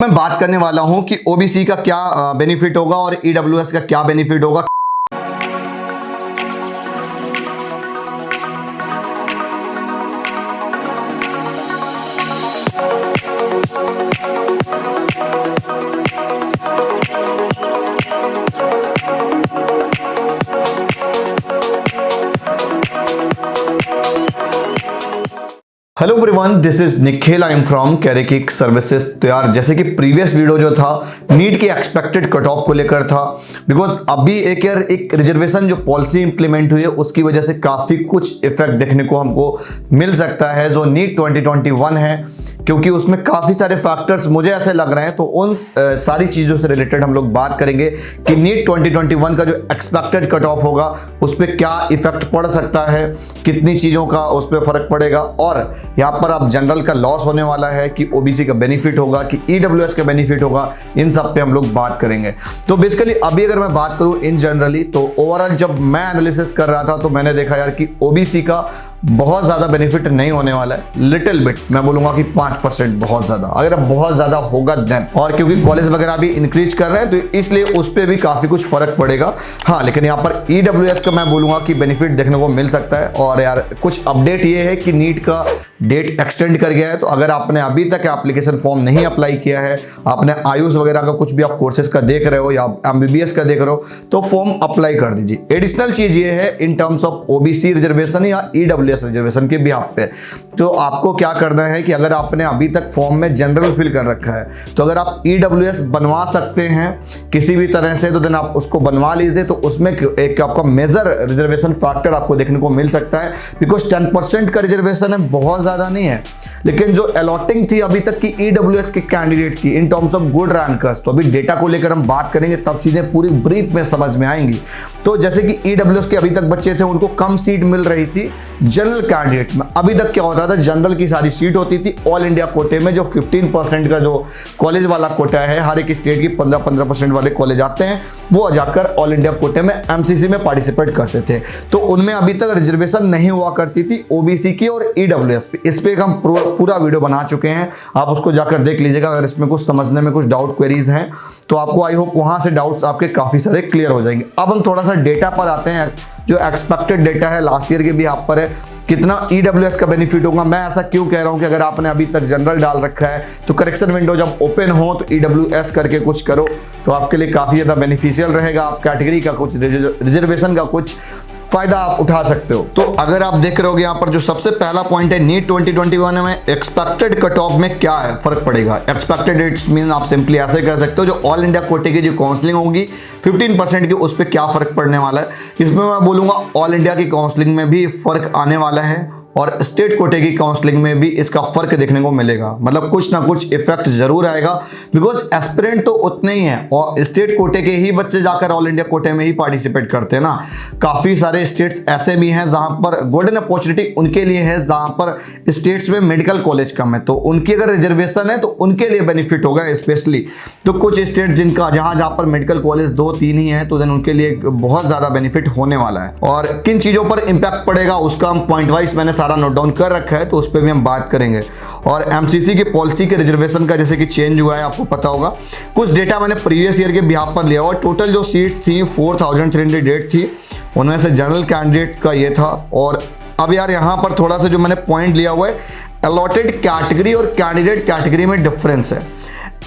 मैं बात करने वाला हूं कि ओबीसी का क्या बेनिफिट होगा और ईडब्ल्यूएस का क्या बेनिफिट होगा। Hello everyone, this is Nikhil, I am from कैरिकिक सर्विसेज। तो यार जैसे कि प्रीवियस वीडियो जो था नीट की एक्सपेक्टेड कट ऑफ को लेकर था, बिकॉज अभी एक रिजर्वेशन जो पॉलिसी इंप्लीमेंट हुई है उसकी वजह से काफ़ी कुछ इफेक्ट देखने को हमको मिल सकता है जो नीट 2021 है, क्योंकि उसमें काफ़ी सारे फैक्टर्स मुझे ऐसे लग रहे हैं। तो उन सारी चीज़ों से रिलेटेड हम लोग बात करेंगे कि नीट 2021 का जो एक्सपेक्टेड कट ऑफ होगा उस पर क्या इफेक्ट पड़ सकता है, कितनी चीज़ों का उस पर फर्क पड़ेगा, और यहाँ पर अब जनरल का लॉस होने वाला है कि ओबीसी का बेनिफिट होगा कि ईडब्ल्यूएस का बेनिफिट होगा। इन सब पे हम लोग बात करेंगे। तो बेसिकली अभी अगर मैं बात करूँ इन जनरली, तो ओवरऑल जब मैं एनालिसिस कर रहा था तो मैंने देखा यार कि ओबीसी का बहुत ज़्यादा बेनिफिट नहीं होने वाला है। लिटिल बिट, मैं बोलूँगा कि 5% बहुत ज़्यादा, अगर अब बहुत ज़्यादा होगा देन, और क्योंकि कॉलेज वगैरह भी इंक्रीज कर रहे हैं तो इसलिए उस पर भी काफ़ी कुछ फर्क पड़ेगा। हाँ, लेकिन यहाँ पर ईडब्ल्यूएस का मैं बोलूँगा कि बेनिफिट देखने को मिल सकता है। और यार कुछ अपडेट ये है कि नीट का डेट एक्सटेंड कर गया है, तो अगर आपने अभी तक एप्लीकेशन फॉर्म नहीं अप्लाई किया है, आपने आयुष वगैरह का कुछ भी आप कोर्सेज का देख रहे हो या एमबीबीएस का देख रहे हो, तो फॉर्म अप्लाई कर दीजिए। एडिशनल चीज ये है in terms of OBC reservation या ईडब्ल्यूएस रिजर्वेशन के बिहाफ पे, तो आपको क्या करना है कि अगर आपने अभी तक फॉर्म में जनरल फिल कर रखा है, तो अगर आप ईडब्ल्यूएस बनवा सकते हैं किसी भी तरह से, तो देन आप उसको बनवा लीजिए। तो उसमें एक आपका मेजर रिजर्वेशन फैक्टर आपको देखने को मिल सकता है, बिकॉज 10% का रिजर्वेशन है, बहुत ज़्यादा नहीं है। लेकिन जो अलॉटिंग थी अभी तक की ईडब्ल्यूएस के कैंडिडेट की in terms of good rankers, तो अभी डेटा को लेकर हम बात करेंगे तब चीज़ें पूरी ब्रीफ में समझ में आएंगी। तो जैसे कि ईडब्ल्यूएस के अभी तक बच्चे थे उनको कम सीट मिल रही थी जनरल कैंडिडेट में। अभी तक क्या होता था, जनरल की सारी सीट होती थी ऑल इंडिया कोटे में, जो 15% का जो कॉलेज वाला कोटा है, हर एक स्टेट की 15% वाले कॉलेज आते हैं, वो जाकर ऑल इंडिया कोटे में एमसीसी में पार्टिसिपेट करते थे। तो उनमें अभी तक रिजर्वेशन नहीं हुआ करती थी ओबीसी की और ईडब्ल्यूएस पे। इस पे हम पूरा वीडियो बना चुके हैं, आप उसको जाकर देख लीजिएगा। अगर इसमें कुछ समझने में कुछ डाउट क्वेरीज हैं तो आपको आई होप वहां से डाउट्स आपके काफी सारे क्लियर हो जाएंगे। अब हम थोड़ा सा डेटा पर आते हैं। जो एक्सपेक्टेड डेटा है लास्ट ईयर के भी आप पर है, कितना ईडब्ल्यूएस का बेनिफिट होगा। मैं ऐसा क्यों कह रहा हूं कि अगर आपने अभी तक जनरल डाल रखा है तो करेक्शन विंडो जब ओपन हो तो ईडब्ल्यूएस करके कुछ करो, तो आपके लिए काफी ज्यादा बेनिफिशियल रहेगा। आप कैटेगरी का कुछ रिजर्वेशन का कुछ फायदा आप उठा सकते हो। तो अगर आप देख रहे हो यहाँ पर जो सबसे पहला पॉइंट है नीट 2021 में एक्सपेक्टेड कट ऑफ में क्या है फर्क पड़ेगा। एक्सपेक्टेड इट्स मीन आप सिंपली ऐसे कह सकते हो जो ऑल इंडिया कोटे की जो काउंसलिंग होगी 15% की, उस पर क्या फर्क पड़ने वाला है। इसमें मैं बोलूंगा ऑल इंडिया की काउंसलिंग में भी फर्क आने वाला है और स्टेट कोटे की काउंसलिंग में भी इसका फर्क देखने को मिलेगा। मतलब कुछ ना कुछ इफेक्ट जरूर आएगा, बिकॉज एस्पिरेंट तो उतने ही हैं और स्टेट कोटे के ही बच्चे जाकर ऑल इंडिया कोटे में ही पार्टिसिपेट करते हैं ना। काफ़ी सारे स्टेट्स ऐसे भी हैं जहां पर गोल्डन अपॉर्चुनिटी उनके लिए है, जहां पर स्टेट्स में मेडिकल कॉलेज कम है, तो उनकी अगर रिजर्वेशन है तो उनके लिए बेनिफिट होगा स्पेशली। तो कुछ स्टेट जिनका जहां पर मेडिकल कॉलेज 2-3 ही है, तो देन उनके लिए बहुत ज़्यादा बेनिफिट होने वाला है। और किन चीज़ों पर इंपैक्ट पड़ेगा उसका हम पॉइंट वाइज मैंने सारा नोट डाउन कर रखा है, तो उस पर भी हम बात करेंगे। और एमसीसी की पॉलिसी के रिजर्वेशन का जैसे कि चेंज हुआ है, आपको पता होगा। कुछ डेटा मैंने प्रीवियस ईयर के बिहाफ पर लिया हुआ। टोटल जो सीट्स थी 4308 थी, उनमें से जनरल कैंडिडेट का ये था। और अब यार यहाँ पर थोड़ा सा जो मैंने पॉइंट लिया हुआ है, अलॉटेड कैटेगरी और कैंडिडेट कैटेगरी में डिफरेंस है।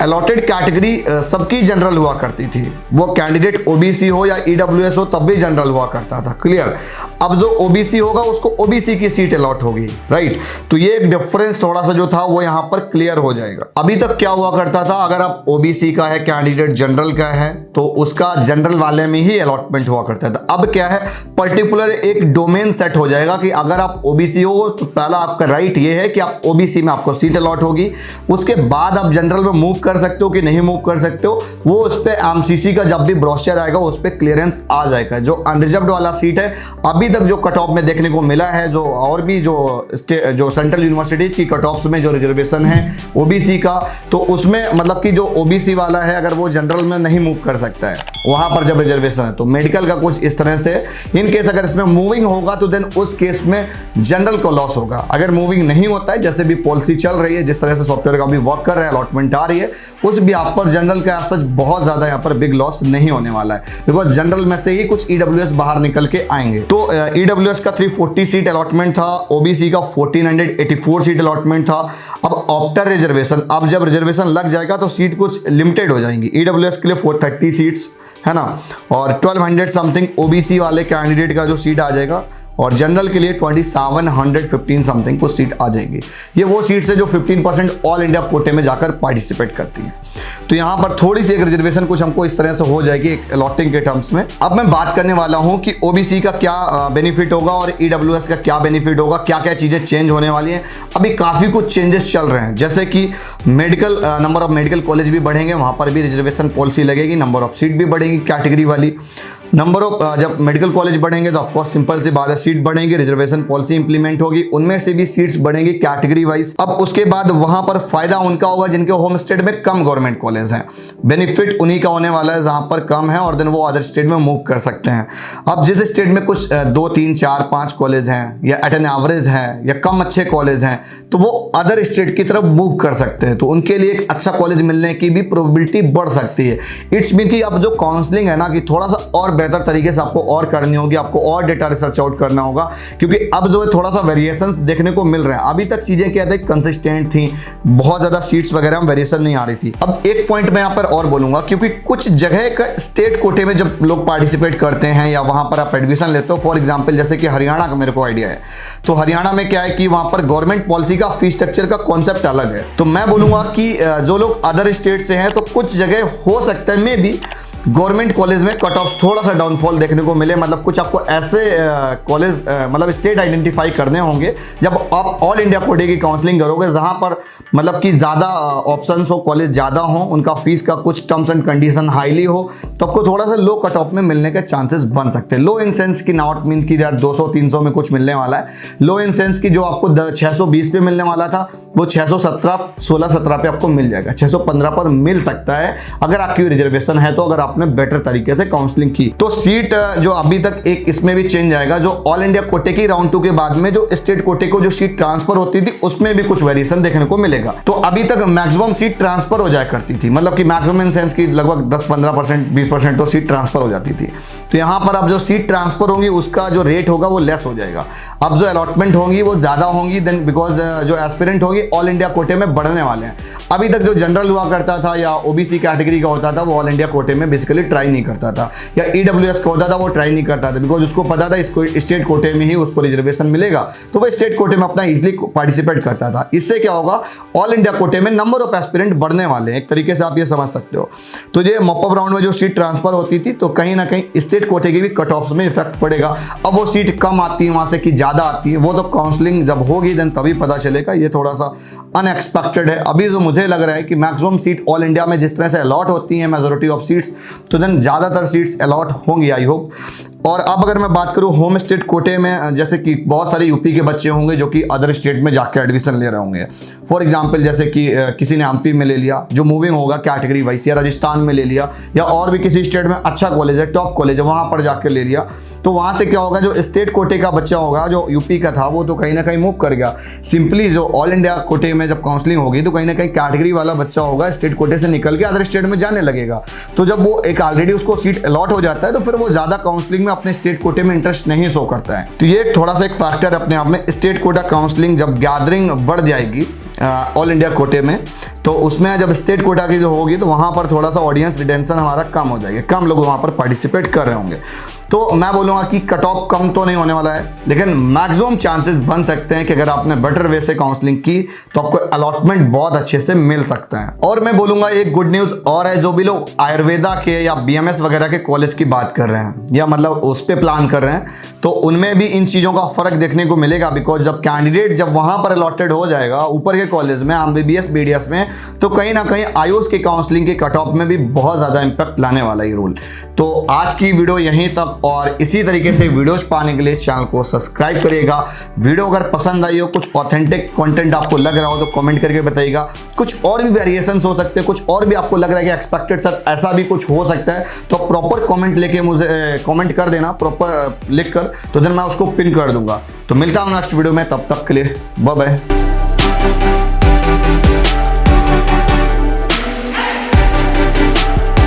अलॉटेड कैटेगरी सबकी जनरल हुआ करती थी, वो कैंडिडेट ओबीसी हो या ईडब्ल्यूएस हो तब भी जनरल हुआ करता था, क्लियर। अब जो ओबीसी होगा उसको ओबीसी की सीट अलॉट होगी, राइट। तो ये एक डिफरेंस थोड़ा सा जो था वो यहाँ पर क्लियर हो जाएगा। अभी तक क्या हुआ करता था, अगर आप ओबीसी का है कैंडिडेट जनरल का है तो उसका जनरल वाले में ही अलॉटमेंट हुआ करता था। अब क्या है, पर्टिकुलर एक डोमेन सेट हो जाएगा कि अगर आप ओबीसी हो तो पहला आपका राइट ये है कि आप ओबीसी में आपको सीट अलॉट होगी, उसके बाद आप जनरल में मूव कर सकते हो कि नहीं मूव कर सकते हो, वो उस पे एमसीसी का जब भी ब्रोशर आएगा उस पे क्लियरेंस आ जाएगा। जो अनरिजर्व्ड वाला सीट है अभी तक जो कट ऑफ में देखने को मिला है, जो और भी जो सेंट्रल यूनिवर्सिटीज की कट ऑफ्स में जो रिजर्वेशन है ओबीसी का, तो उसमें मतलब कि जो ओबीसी वाला है अगर वो जनरल में नहीं मूव कर सकता है, वहां पर जब रिजर्वेशन है, तो मेडिकल का कुछ इस तरह से इन केस अगर इसमें मूविंग होगा तो देन उस केस में जनरल को लॉस होगा। अगर मूविंग नहीं होता है, जैसे भी पॉलिसी चल रही है, जिस तरह से सॉफ्टवेयर का भी वर्क कर रहा है, अलॉटमेंट आ रही है, उस भी आप पर जनरल का सच बहुत ज्यादा यहाँ पर बिग लॉस नहीं होने वाला है, बिकॉज जनरल में से ही कुछ ईडब्ल्यूएस बाहर निकल के आएंगे। तो ईडब्ल्यूएस का 340 सीट अलॉटमेंट था, ओबीसी का 1484 सीट अलॉटमेंट था। अब आफ्टर रिजर्वेशन, अब जब रिजर्वेशन लग जाएगा तो सीट कुछ लिमिटेड हो जाएंगी। ईडब्ल्यूएस के लिए 430 सीट्स है ना, और 1200 समथिंग ओबीसी वाले कैंडिडेट का जो सीट आ जाएगा, और जनरल के लिए 2715 समथिंग कुछ सीट आ जाएंगी। ये वो सीट्स है जो 15% ऑल इंडिया कोटे में जाकर पार्टिसिपेट करती हैं। तो यहाँ पर थोड़ी सी एक रिजर्वेशन कुछ हमको इस तरह से हो जाएगी एक अलॉटिंग के टर्म्स में। अब मैं बात करने वाला हूँ कि ओबीसी का क्या बेनिफिट होगा और ईडब्ल्यूएस का क्या बेनिफिट होगा, क्या क्या चीज़ें चेंज होने वाली हैं। अभी काफ़ी कुछ चेंजेस चल रहे हैं, जैसे कि medical number of medical college भी बढ़ेंगे, वहाँ पर भी रिजर्वेशन पॉलिसी लगेगी, नंबर ऑफ सीट भी बढ़ेगी कैटेगरी वाली। नंबर ऑफ जब मेडिकल कॉलेज बढ़ेंगे तो आपको सिंपल सी बात है, सीट बढ़ेंगी, रिजर्वेशन पॉलिसी इंप्लीमेंट होगी, उनमें से भी सीट्स बढ़ेंगी कैटेगरी वाइज। अब उसके बाद वहां पर फायदा उनका होगा जिनके होम स्टेट में कम गवर्नमेंट कॉलेज हैं, बेनिफिट उन्हीं का होने वाला है जहां पर कम है, और देन वो अदर स्टेट में मूव कर सकते हैं। अब जिस स्टेट में कुछ 2, 3, 4, 5 कॉलेज हैं या एट एन एवरेज हैं या कम अच्छे कॉलेज हैं, तो वो अदर स्टेट की तरफ मूव कर सकते हैं, तो उनके लिए एक अच्छा कॉलेज मिलने की भी प्रोबेबिलिटी बढ़ सकती है। इट्स मीन कि अब जो काउंसलिंग है ना, कि थोड़ा सा और बेहतर तरीके से आपको और करनी होगी, आपको और डेटा रिसर्च आउट करना होगा, क्योंकि अब जो है थोड़ा सा वेरिएशंस देखने को मिल रहे हैं। अभी तक चीजें क्या थे, कंसिस्टेंट थी, बहुत ज्यादा सीट्स वगैरह में वेरिएशन नहीं आ रही थी। अब एक पॉइंट मैं यहाँ पर और बोलूंगा, क्योंकि कुछ जगह का स्टेट कोटे में जब लोग पार्टिसिपेट करते हैं या वहां पर आप एडमिशन लेते हो, फॉर एग्जाम्पल जैसे कि हरियाणा का मेरे को आइडिया है, तो हरियाणा में क्या है कि वहां पर गवर्नमेंट पॉलिसी का फीस स्ट्रक्चर का कॉन्सेप्ट अलग है। तो मैं बोलूंगा कि जो लोग अदर स्टेट से हैं, तो कुछ जगह हो सकता है मे बी गवर्नमेंट कॉलेज में कट ऑफ थोड़ा सा डाउनफॉल देखने को मिले। मतलब कुछ आपको ऐसे कॉलेज मतलब स्टेट आइडेंटिफाई करने होंगे जब आप ऑल इंडिया कोटे की काउंसलिंग करोगे, जहां पर मतलब कि ज़्यादा ऑप्शंस हो, कॉलेज ज़्यादा हो, उनका फीस का कुछ टर्म्स एंड कंडीशन हाईली हो, तो आपको थोड़ा सा लो कट ऑफ में मिलने के चांसेस बन सकते हैं। लो इन सेंस की नॉट मीन की यार 200-300 में कुछ मिलने वाला है, लो इन सेंस की जो आपको 620 पे मिलने वाला था वो 617 पे आपको मिल जाएगा, 615 पर मिल सकता है अगर आपकी रिजर्वेशन है तो, अगर आपने बेटर तरीके से काउंसलिंग की तो। सीट जो अभी तक एक इसमें भी चेंज आएगा, जो ऑल इंडिया कोटे की राउंड 2 के बाद में जो स्टेट कोटे को जो सीट ट्रांसफर होती थी उसमें भी कुछ वेरिएशन देखने को मिलेगा। तो अभी तक मैक्सिमम सीट ट्रांसफर हो जाया करती थी, मतलब कि मैक्सिमम इन सेंस की लगभग 10-15%, 20% तो सीट ट्रांसफर हो जाती थी। तो यहाँ पर अब जो सीट ट्रांसफर होंगी उसका जो रेट होगा वो लेस हो जाएगा। अब जो अलॉटमेंट होंगी वो ज्यादा होंगी, देन बिकॉज जो एस्पिरेंट होगी ऑल इंडिया कोटे में बढ़ने वाले हैं। अभी तक जो जनरल हुआ करता था या ओबीसी कैटेगरी का होता था वो ऑल इंडिया कोटे में बेसिकली ट्राई नहीं करता था, या ईडब्ल्यूएस का होता था वो ट्राई नहीं करता था, बिकॉज उसको पता था इसको स्टेट कोटे में ही उसको रिजर्वेशन मिलेगा, तो वो स्टेट कोटे में अपना इजीली पार्टिसिपेट करता था। इससे क्या होगा, ऑल इंडिया कोटे में नंबर ऑफ एस्पिरेंट बढ़ने वाले हैं, एक तरीके से आप ये समझ सकते हो। तो ये मॉपअप राउंड में जो सीट ट्रांसफर होती थी तो कहीं ना कहीं स्टेट कोटे के भी कट ऑफ्स में इफेक्ट पड़ेगा। अब वो सीट कम आती है वहां से कि ज्यादा आती है, वो तो काउंसलिंग जब होगी देन तभी पता चलेगा। ये थोड़ा सा अनएक्सपेक्टेड है। अभी जो मुझे लग रहा है कि मैक्सिमम सीट ऑल इंडिया में जिस तरह से अलॉट होती है मेजोरिटी ऑफ सीट्स, तो देन ज्यादातर सीट्स अलॉट होंगी आई होप। और अब अगर मैं बात करूं होम स्टेट कोटे में, जैसे कि बहुत सारे यूपी के बच्चे होंगे जो कि अदर स्टेट में जाके एडमिशन ले रहे होंगे, फॉर एग्जांपल जैसे कि किसी ने एमपी में ले लिया जो मूविंग होगा कैटेगरी वाइज, या राजस्थान में ले लिया, या और भी किसी स्टेट में अच्छा कॉलेज है, टॉप कॉलेज है, वहां पर जाके ले लिया। तो वहां से क्या होगा, जो स्टेट कोटे का बच्चा होगा जो यूपी का था वो तो कहीं ना कहीं मूव कर गया। सिंपली जो ऑल इंडिया कोटे में जब काउंसलिंग होगी तो कहीं ना कहीं कैटेगरी वाला बच्चा होगा स्टेट कोटे से निकल के अदर स्टेट में जाने लगेगा। तो जब वो एक ऑलरेडी उसको सीट अलॉट हो जाता है तो फिर वो ज्यादा काउंसलिंग में अपने स्टेट कोटे में इंटरेस्ट नहीं शो करता है। तो ये थोड़ा सा एक फैक्टर अपने आप में। स्टेट कोटा काउंसलिंग जब गैदरिंग बढ़ जाएगी ऑल इंडिया कोटे में, तो उसमें जब स्टेट कोटा की जो होगी तो वहां पर थोड़ा सा ऑडियंस रिटेंशन हमारा कम हो जाएगा, कम लोग वहां पर पार्टिसिपेट कर रहे होंगे। तो मैं बोलूँगा कि कट ऑफ कम तो नहीं होने वाला है, लेकिन मैक्सिमम चांसेस बन सकते हैं कि अगर आपने बेटर वे से काउंसलिंग की तो आपको अलॉटमेंट बहुत अच्छे से मिल सकता है। और मैं बोलूँगा एक गुड न्यूज़ और है, जो भी लोग आयुर्वेदा के या बीएमएस वगैरह के कॉलेज की बात कर रहे हैं या मतलब उस पर प्लान कर रहे हैं, तो उनमें भी इन चीज़ों का फर्क देखने को मिलेगा। बिकॉज जब कैंडिडेट जब वहाँ पर अलॉटेड हो जाएगा ऊपर के कॉलेज में एमबीबीएस बीडीएस में, तो कहीं ना कहीं आयुष की काउंसलिंग के कट ऑफ में भी बहुत ज़्यादा इम्पैक्ट लाने वाला ये रूल। तो आज की वीडियो यहीं तक, और इसी तरीके से वीडियोस पाने के लिए चैनल को सब्सक्राइब करिएगा। वीडियो अगर पसंद आई हो, कुछ ऑथेंटिक कंटेंट आपको लग रहा हो तो कमेंट करके बताइएगा। कुछ और भी वेरिएशंस हो सकते हैं, कुछ और भी आपको लग रहा है कि एक्सपेक्टेड सर ऐसा भी कुछ हो सकता है, तो प्रॉपर कमेंट लेके मुझे कमेंट कर देना प्रॉपर लिख कर, तो देन मैं उसको पिन कर दूंगा। तो मिलता हूं नेक्स्ट वीडियो में, तब तक के लिए बाय बाय।